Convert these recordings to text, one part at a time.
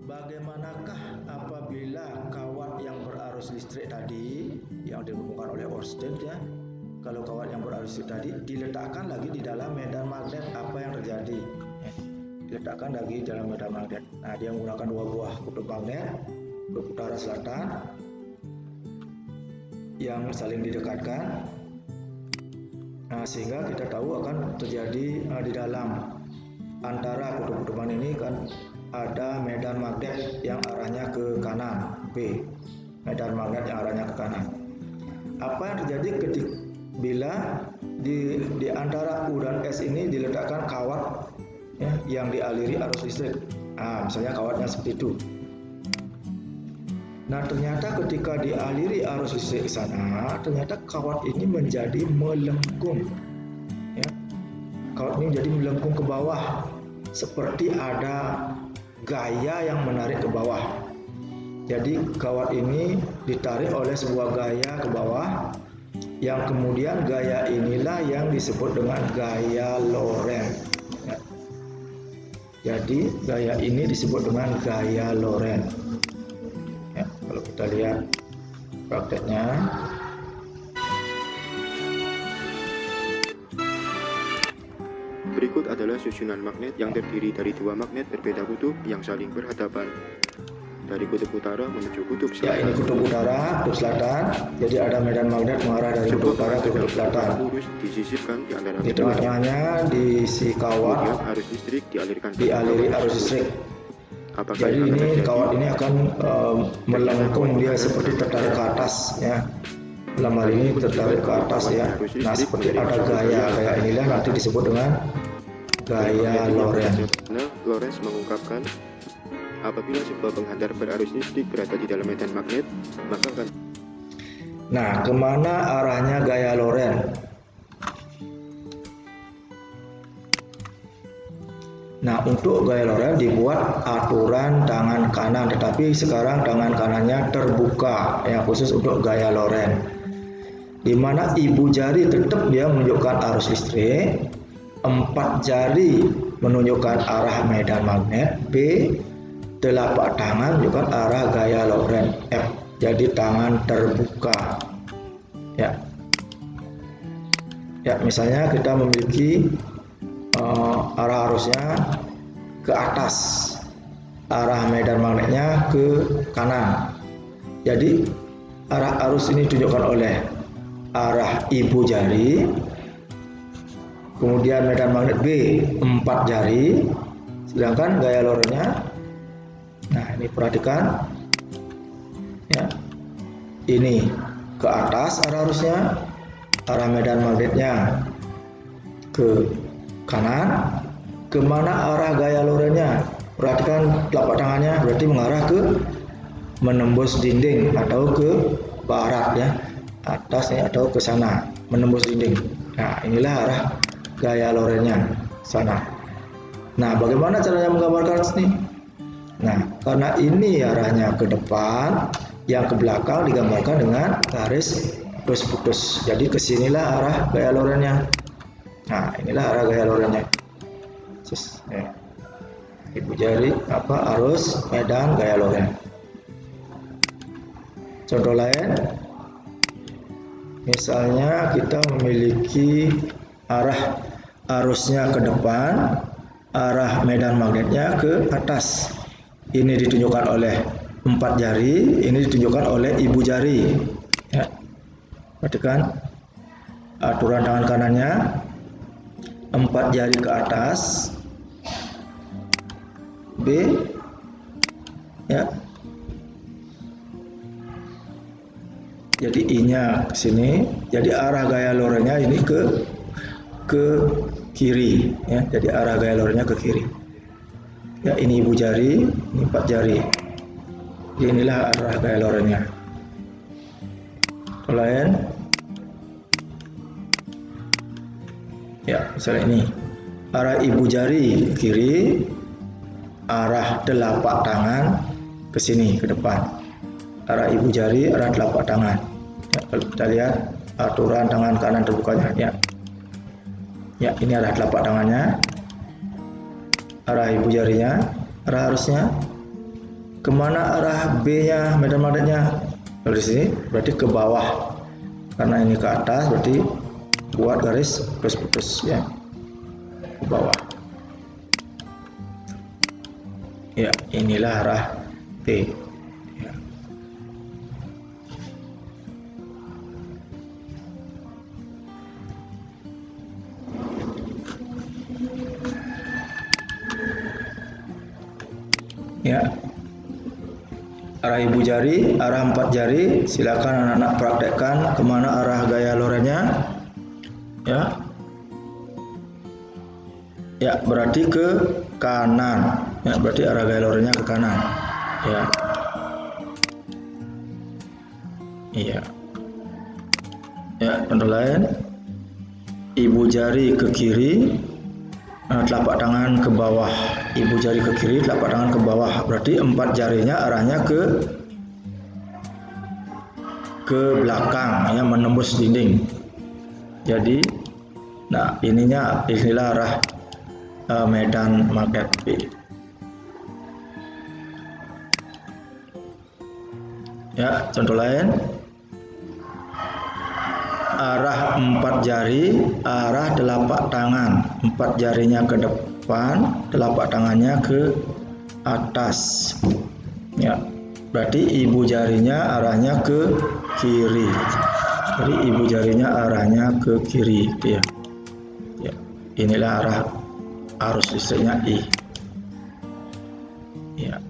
Bagaimanakah apabila kawat yang berarus listrik tadi yang dihubungkan oleh Ørsted ya, kalau kawat yang berarus listrik tadi diletakkan lagi di dalam medan magnet, apa yang terjadi? Diletakkan lagi di dalam medan magnet. Nah, dia menggunakan dua buah kutub magnet, kutub utara selatan yang saling didekatkan. Nah, sehingga kita tahu akan terjadi di dalam antara kutub-kutub magnet ini kan ada medan magnet yang arahnya ke kanan, B. Medan magnet yang arahnya ke kanan. Apa yang terjadi ketika bila di antara U dan S ini diletakkan kawat ya, yang dialiri arus listrik. Nah, misalnya kawatnya seperti itu. Nah, ternyata ketika dialiri arus listrik ke sana, ternyata kawat ini menjadi melengkung. Ya. Kawat ini menjadi melengkung ke bawah, seperti ada gaya yang menarik ke bawah. Jadi kawat ini ditarik oleh sebuah gaya ke bawah, yang kemudian gaya inilah yang disebut dengan gaya Lorentz. Ya. Jadi gaya ini disebut dengan gaya Lorentz. Ya, kalau kita lihat prakteknya. Berikut adalah susunan magnet yang terdiri dari dua magnet berbeda kutub yang saling berhadapan. Dari kutub utara menuju kutub selatan. Ya, ini kutub utara, kutub selatan. Jadi ada medan magnet mengarah dari kutub utara ke kutub selatan. Lurus disisipkan di antara di tengah-tengahnya diisi kawat, arus listrik dialiri arus listrik. Jadi ini kawat ini akan melengkung, dia seperti tertarik ke atas ya. Dalam hal ini tertarik ke atas ya. Nah, seperti ada gaya inilah nanti disebut dengan gaya Lorentz. Lorentz mengungkapkan apabila sebuah penghantar berarus listrik berada di dalam medan magnet, maka akan. Nah, kemana arahnya gaya Lorentz? Nah, untuk gaya Lorentz dibuat aturan tangan kanan, tetapi sekarang tangan kanannya terbuka ya, khusus untuk gaya Lorentz. Di mana ibu jari tetap dia menunjukkan arus listrik, 4 jari menunjukkan arah medan magnet, B, telapak tangan menunjukkan arah gaya Lorentz, F. Jadi tangan terbuka. Ya. Ya, misalnya kita memiliki arah arusnya ke atas, arah medan magnetnya ke kanan. Jadi arah arus ini ditunjukkan oleh arah ibu jari, kemudian medan magnet B 4 jari, sedangkan gaya Lorentznya, nah ini perhatikan ya, ini ke atas arah arusnya, arah medan magnetnya ke kanan. Kemana arah gaya Lorentznya? Perhatikan telapak tangannya, berarti mengarah ke menembus dinding atau ke barat ya, atasnya atau ke sana, menembus dinding. Nah, inilah arah gaya Lorentznya sana. Nah, bagaimana caranya menggambarkan sini? Nah, karena ini arahnya ke depan, yang ke belakang digambarkan dengan garis putus-putus. Jadi kesinilah arah gaya Lorentznya. Nah, inilah arah gaya Lorentznya. Ya. Ibu jari arus medan gaya Lorentz. Contoh lain, misalnya kita memiliki arah arusnya ke depan, arah medan magnetnya ke atas. Ini ditunjukkan oleh 4 jari, ini ditunjukkan oleh ibu jari. Ya. Perhatikan aturan tangan kanannya, 4 jari ke atas, B ya. Jadi I-nya ke sini. Jadi arah gaya Lorentznya ini ke kiri, ya. Jadi arah gaya lorengnya ke kiri. Ya, ini ibu jari, ini 4 jari. Jadi inilah arah gaya lorengnya. Kalau lain, ya, misalnya ini arah ibu jari ke kiri, arah telapak tangan ke sini, ke depan. Arah ibu jari, arah telapak tangan. Ya, kalau kita lihat aturan tangan kanan terbukanya, ya. Ya, ini arah telapak tangannya, arah ibu jarinya, arah arusnya. Kemana arah B-nya, medan magnetnya? Kalau di sini berarti ke bawah. Karena ini ke atas, berarti buat garis putus, ya, ke bawah. Ya, inilah arah T. Ya. Ya, arah ibu jari, arah 4 jari. Silakan anak-anak praktekkan kemana arah gaya lorengnya. Ya, ya, berarti ke kanan. Ya, berarti arah gaya lorengnya ke kanan. Ya, iya. Ya, contoh lain, ibu jari ke kiri, telapak tangan ke bawah. Ibu jari ke kiri, telapak tangan ke bawah. Berarti 4 jarinya arahnya ke belakang, ya, menembus dinding. Jadi, nah, inilah arah medan magnet B. Ya, contoh lain, arah 4 jari, arah telapak tangan. 4 jarinya ke depan, telapak tangannya ke atas. Ya, berarti ibu jarinya arahnya ke kiri. Jadi ibu jarinya arahnya ke kiri, ya. Ya, inilah arah arus listriknya I. Ya.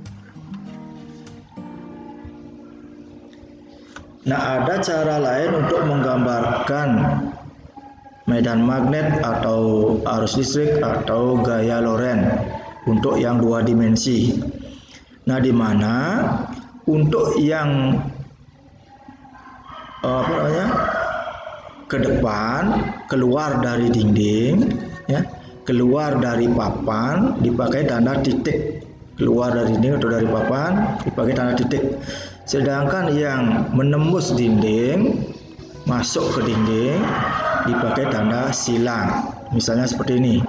Nah, ada cara lain untuk menggambarkan medan magnet atau arus listrik atau gaya loren untuk yang 2 dimensi. Nah, di mana untuk yang ke depan, keluar dari dinding, ya, keluar dari papan dipakai tanda titik. Keluar dari dinding atau dari papan dipakai tanda titik. Sedangkan yang menembus dinding, masuk ke dinding, dipakai tanda silang. Misalnya seperti ini.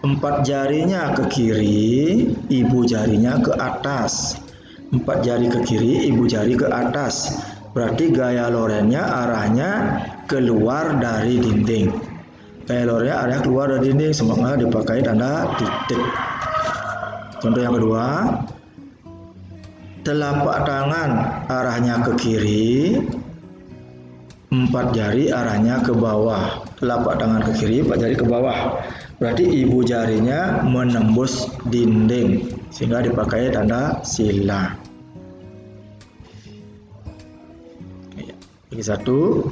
4 jarinya ke kiri, ibu jarinya ke atas. 4 jari ke kiri, ibu jari ke atas. Berarti gaya lorennya arahnya keluar dari dinding. Gaya lorennya arahnya keluar dari dinding, semoga dipakai tanda titik. Contoh yang kedua, telapak tangan arahnya ke kiri, 4 jari arahnya ke bawah. Telapak tangan ke kiri, 4 jari ke bawah. Berarti ibu jarinya menembus dinding, sehingga dipakai tanda silang. Ini satu,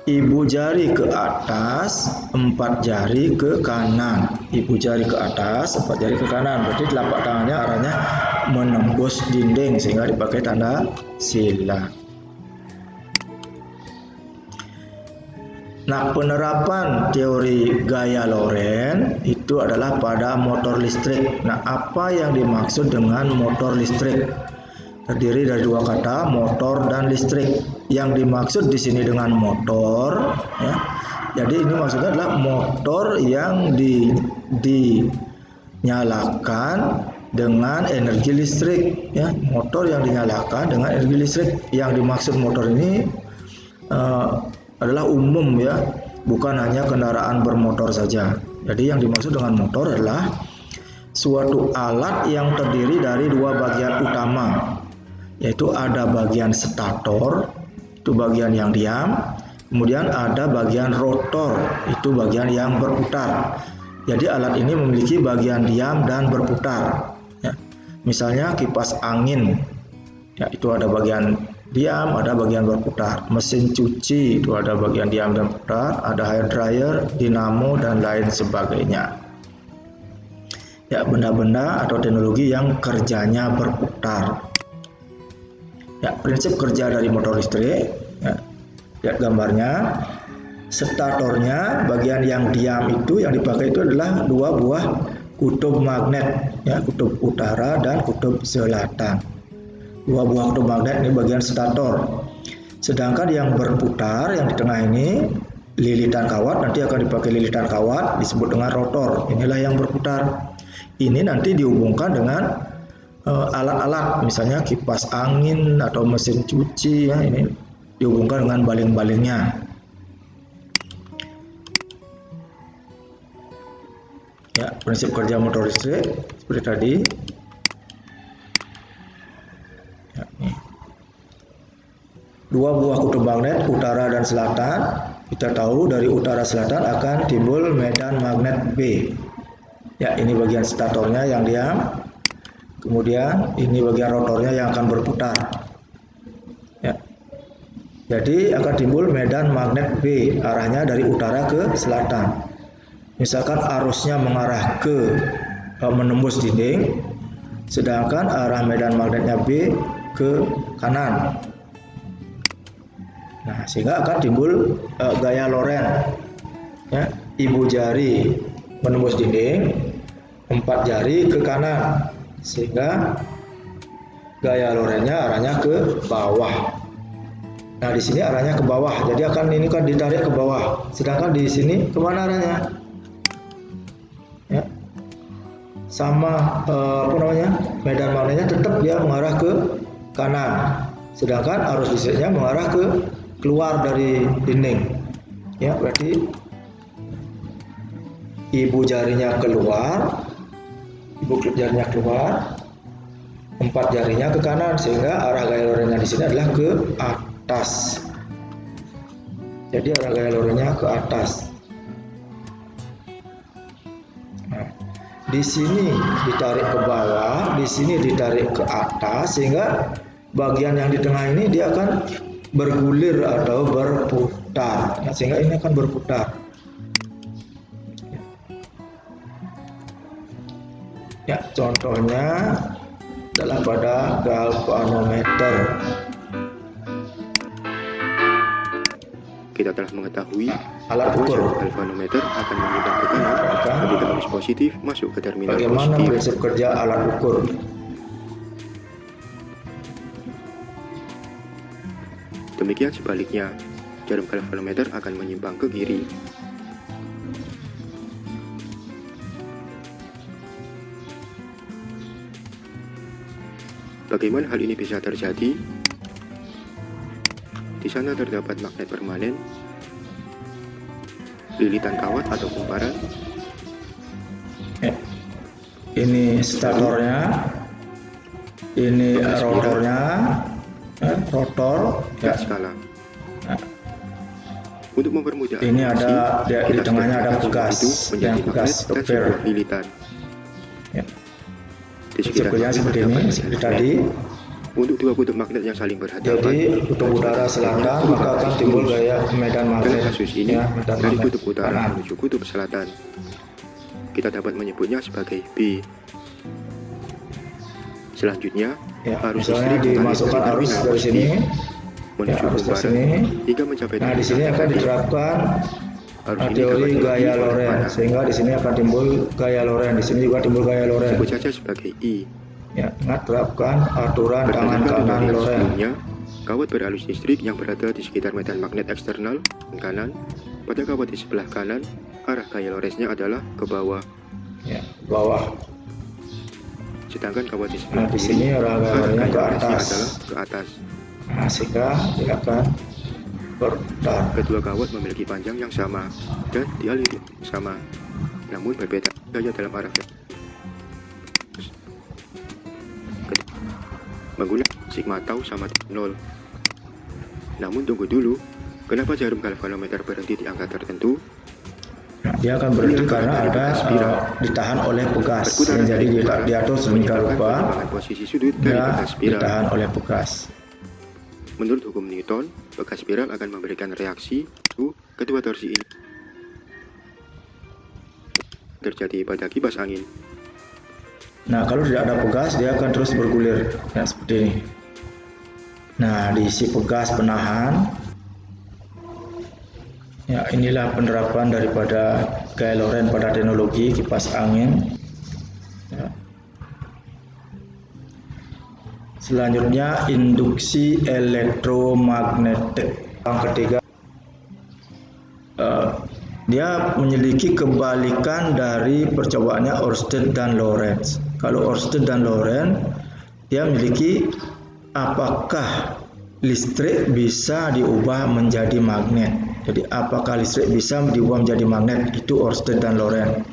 ibu jari ke atas, 4 jari ke kanan. Ibu jari ke atas, 4 jari ke kanan. Berarti telapak tangannya arahnya menembus dinding, sehingga dipakai tanda silang. Nah, penerapan teori gaya loren itu adalah pada motor listrik. Nah, apa yang dimaksud dengan motor listrik? Terdiri dari 2 kata, motor dan listrik. Yang dimaksud di sini dengan motor, ya. Jadi ini maksudnya adalah motor yang dinyalakan dengan energi listrik, ya. Motor yang dinyalakan dengan energi listrik. Yang dimaksud motor ini adalah umum, ya, bukan hanya kendaraan bermotor saja. Jadi yang dimaksud dengan motor adalah suatu alat yang terdiri dari 2 bagian utama, yaitu ada bagian stator, itu bagian yang diam, kemudian ada bagian rotor, itu bagian yang berputar. Jadi alat ini memiliki bagian diam dan berputar, ya. Misalnya kipas angin, ya, itu ada bagian diam, ada bagian berputar. Mesin cuci itu ada bagian diam dan putar, ada hair dryer, dinamo, dan lain sebagainya. Ya, benda-benda atau teknologi yang kerjanya berputar. Ya, prinsip kerja dari motor listrik. Ya, lihat gambarnya. Statornya, bagian yang diam itu yang dipakai itu adalah dua buah kutub magnet, ya, kutub utara dan kutub selatan. Dua buah kutub magnet ini bagian stator. Sedangkan yang berputar yang di tengah ini lilitan kawat, nanti akan dipakai lilitan kawat disebut dengan rotor. Inilah yang berputar. Ini nanti dihubungkan dengan alat-alat, misalnya kipas angin atau mesin cuci, ya, ini dihubungkan dengan baling-balingnya. Ya, prinsip kerja motor listrik seperti tadi. Ya, nih. Dua buah kutub magnet utara dan selatan. Kita tahu dari utara selatan akan timbul medan magnet B. Ya, ini bagian statornya yang diam. Kemudian ini bagian rotornya yang akan berputar. Ya. Jadi akan timbul medan magnet B, arahnya dari utara ke selatan. Misalkan arusnya mengarah ke menembus dinding, sedangkan arah medan magnetnya B ke kanan. Nah, sehingga akan timbul gaya Lorentz. Ya, ibu jari menembus dinding, 4 jari ke kanan, sehingga gaya Lorentz-nya arahnya ke bawah. Nah, di sini arahnya ke bawah, jadi akan ini kan ditarik ke bawah. Sedangkan di sini kemana arahnya? Ya, sama medan magnetnya tetap dia mengarah ke kanan. Sedangkan arus listriknya mengarah ke keluar dari dinding. Ya, berarti ibu jarinya keluar, ibu klip jarinya keluar, 4 jarinya ke kanan, sehingga arah gaya Lorentz-nya di sini adalah ke atas. Jadi arah gaya Lorentz-nya ke atas. Nah, di sini ditarik ke bawah, di sini ditarik ke atas, sehingga bagian yang di tengah ini dia akan bergulir atau berputar. Nah, sehingga ini akan berputar. Ya, contohnya adalah pada galvanometer. Kita telah mengetahui Alat bahwa ukur. galvanometer akan menyimpan tekanan ketika arus positif masuk ke terminal Bagaimana positif. prinsip kerja alat ukur? Demikian sebaliknya, jarum galvanometer akan menyimpang ke kiri. Bagaimana hal ini bisa terjadi? Di sana terdapat magnet permanen, lilitan kawat atau kumparan. Ini statornya, ini rotornya, rotor. Dan skala. Untuk mempermudah Ini ada di kita tengahnya sudah ada menggabungkan pegas, semua itu yang menjadi pegas magnet dan ampere. sebuah lilitan. Ya. Di sekitar Sebenarnya magnet seperti ini, terdapat seperti magnet. tadi. Untuk dua kutub magnet yang saling berhadapan, Jadi kutub utara selatan maka akan timbul gaya medan pada magnet. kasus ini Ya, medan dari magnet kutub utara kanan. menuju kutub selatan. Kita dapat menyebutnya sebagai B. Selanjutnya, Ya, arus misalnya listrik mengalir dimasukkan dari arus terminal dari sini, menuju ya, arus dari kumparan sini. hingga mencapai Nah, di sini akan diterapkan arus ini teori dapat gaya dibagi oleh Lorentz, panah. sehingga di sini akan timbul gaya Lorentz. Di sini juga timbul gaya Sebut Lorentz. saja sebagai I. Ya, ingat terapkan aturan tangan Berdasarkan kanan tutorial Lorentz. sebelumnya, kawat berarus listrik yang berada di sekitar medan magnet eksternal kanan, pada kawat di sebelah kanan, arah gaya Lorentz-nya adalah ke bawah. Ya, bawah. Sedangkan kawat di sebelah Nah, di kiri, sini arah gaya Lorentz-nya ke Lorentz-nya atas. adalah ke atas. Nah, sehingga dia akan berputar. Kedua kawat memiliki panjang yang sama dan dialiri sama, namun berbeda gaya dalam arah menggunakan sigma tau sama 0. Namun tunggu dulu, kenapa jarum galvanometer berhenti di angka tertentu? Nah, dia akan berhenti karena ada ditahan oleh pegas. Ya, jadi diatur sedemikian rupa Posisi sudut dari dia batas spiral. ditahan oleh pegas. Menurut hukum Newton, bekas spiral akan memberikan reaksi kedua torsi ini terjadi pada kipas angin. Nah, kalau tidak ada pegas, dia akan terus bergulir, ya, seperti ini. Nah, diisi pegas penahan. Ya, inilah penerapan daripada gaya Lorentz pada teknologi kipas angin. Ya. Selanjutnya, induksi elektromagnetik. Yang ketiga, dia menyelidiki kebalikan dari percobaannya Ørsted dan Lorentz. Kalau Ørsted dan Lorentz, dia memiliki apakah listrik bisa diubah menjadi magnet. Jadi apakah listrik bisa diubah menjadi magnet, itu Ørsted dan Lorentz.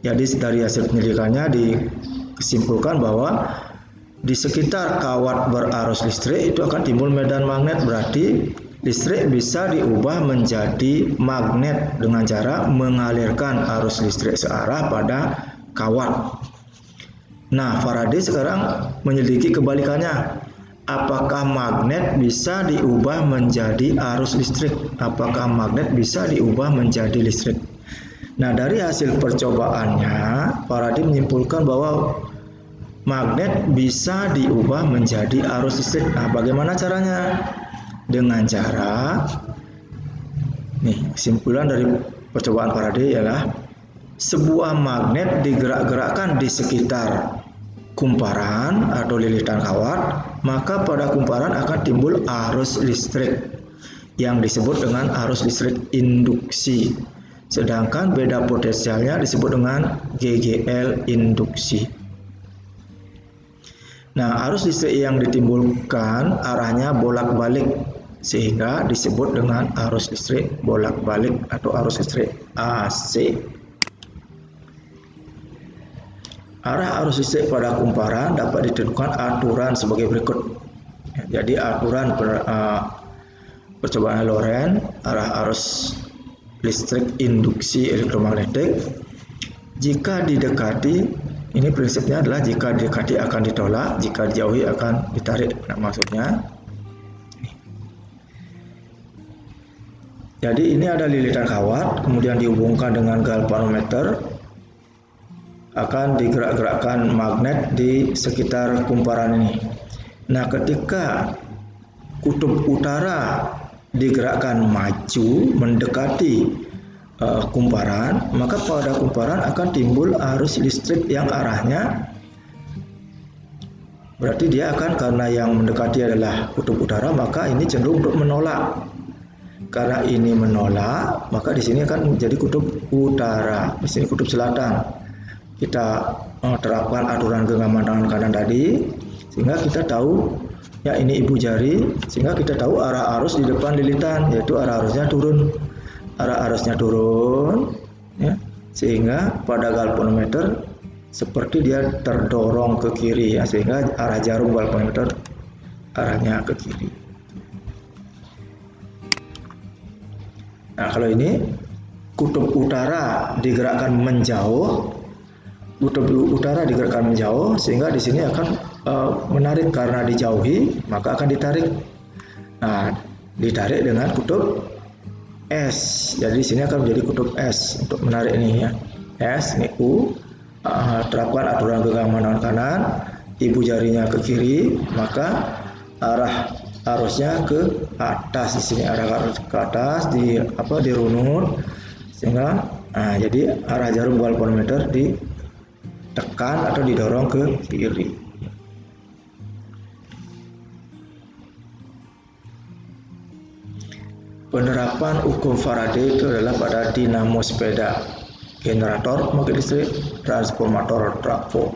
Jadi dari hasil penyelidikannya disimpulkan bahwa di sekitar kawat berarus listrik itu akan timbul medan magnet, berarti listrik bisa diubah menjadi magnet dengan cara mengalirkan arus listrik searah pada kawat. Nah, Faraday sekarang menyelidiki kebalikannya. Apakah magnet bisa diubah menjadi arus listrik? Apakah magnet bisa diubah menjadi listrik? Nah, dari hasil percobaannya, Faraday menyimpulkan bahwa magnet bisa diubah menjadi arus listrik. Nah, bagaimana caranya? Dengan cara, nih, kesimpulan dari percobaan Faraday ialah sebuah magnet digerak-gerakkan di sekitar kumparan atau lilitan kawat, maka pada kumparan akan timbul arus listrik yang disebut dengan arus listrik induksi. Sedangkan beda potensialnya disebut dengan GGL induksi. Nah, arus listrik yang ditimbulkan arahnya bolak-balik sehingga disebut dengan arus listrik bolak-balik atau arus listrik AC. Arah arus listrik pada kumparan dapat ditentukan aturan sebagai berikut. Jadi aturan percobaan Lorentz, arah arus listrik induksi elektromagnetik, jika didekati, ini prinsipnya adalah jika didekati akan ditolak, jika dijauhi akan ditarik. Nah, maksudnya, jadi ini ada lilitan kawat, kemudian dihubungkan dengan galvanometer, akan digerak-gerakkan magnet di sekitar kumparan ini. Nah, ketika kutub utara digerakkan maju mendekati kumparan, maka pada kumparan akan timbul arus listrik yang arahnya, berarti dia akan, karena yang mendekati adalah kutub utara, maka ini cenderung untuk menolak. Karena ini menolak, maka di sini akan menjadi kutub utara, di sini kutub selatan. Kita terapkan aturan genggaman tangan kanan tadi, sehingga kita tahu, ya ini ibu jari, sehingga kita tahu arah arus di depan lilitan, yaitu arah arusnya turun. Arah arusnya turun, ya, sehingga pada galvanometer seperti dia terdorong ke kiri, ya, sehingga arah jarum galvanometer arahnya ke kiri. Nah, kalau ini kutub utara digerakkan menjauh, sehingga di sini akan menarik, karena dijauhi maka akan ditarik. Nah, ditarik dengan kutub S. Jadi di sini akan menjadi kutub S untuk menarik ini, ya. S ini U. Terapkan aturan genggaman kanan, ibu jarinya ke kiri, maka arah arusnya ke atas. Di sini arah ke atas dirunut, sehingga jadi arah jarum galvanometer ditekan atau didorong ke kiri. Penerapan hukum Faraday itu adalah pada dinamo sepeda, generator pembangkit listrik, transformator trafo.